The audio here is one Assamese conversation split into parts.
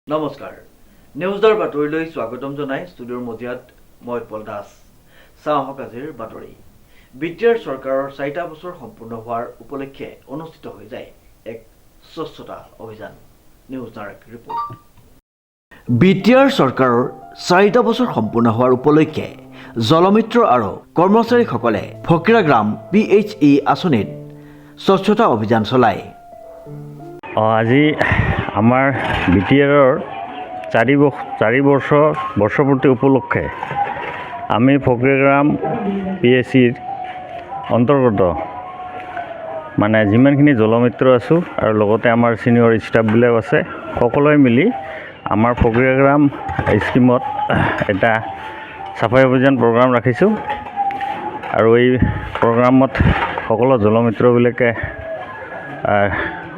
নমস্কাৰ নিউজৰ বাতৰিলৈ স্বাগতম জনাই ষ্টুডিঅ'ৰ মজিয়াত মই পল দাস চাওঁহক আজিৰ বাতৰি বিটিআৰ চৰকাৰৰ 4টা বছৰ সম্পূৰ্ণ হোৱাৰ উপলক্ষে অনুষ্ঠিত হৈ যায় এক স্বচ্ছতা অভিযান নিউজ ডাইৰেক্ট ৰিপৰ্ট বিটিআৰ চৰকাৰৰ 4টা বছৰ সম্পূৰ্ণ হোৱাৰ উপলক্ষে জলমিত্ৰ আৰু কৰ্মচাৰীসকলে ফকিৰা গ্ৰাম PHE আঁচনিত স্বচ্ছতা অভিযান চলায় আজি আমাৰ বিটিআৰৰ 4 বৰ্ষপূৰ্তি উপলক্ষে আমি ফকিৰাগ্ৰাম PHEৰ অন্তৰ্গত মানে যিমানখিনি জলমিত্ৰ আছোঁ আৰু লগতে আমাৰ সিনিয়ৰ ষ্টাফবিলাক আছে সকলোৱে মিলি আমাৰ ফকিৰাগ্ৰাম স্কিমত এটা সাফাই অভিযান প্ৰগ্ৰাম ৰাখিছোঁ আৰু এই প্ৰগ্ৰামত সকলো জলমিত্ৰবিলাকে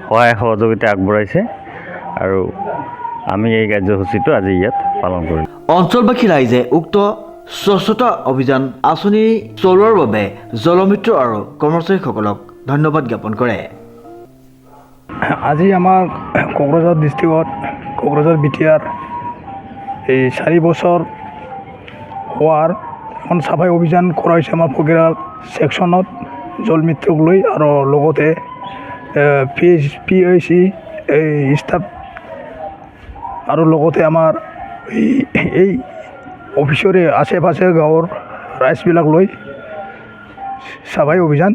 সহায় সহযোগিতা আগবঢ়াইছে আৰু আমি এই কাৰ্যসূচীটো আজি ইয়াত পালন কৰিম অঞ্চলবাসী ৰাইজে উক্ত স্বচ্ছতা অভিযান আঁচনি চলোৱাৰ বাবে জলমিত্ৰ আৰু কৰ্মচাৰীসকলক ধন্যবাদ জ্ঞাপন কৰে আজি আমাৰ কোকৰাঝাৰ ডিষ্ট্ৰিক্টত কোকৰাঝাৰ বিটিআৰ এই 4 বছৰ হোৱাৰ এখন চাফাই অভিযান কৰা হৈছে আমাৰ ফকিৰা ছেকশ্যনত জলমিত্ৰক লৈ আৰু লগতে PHE এই ষ্টাফ আৰু লগতে আমাৰ এই অফিচৰে আশে পাশে গাঁৱৰ ৰাইজবিলাক লৈ চাফাই অভিযান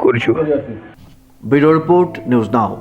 কৰিছোঁ ব্যুৰ ৰিপৰ্ট নিউজ নাও।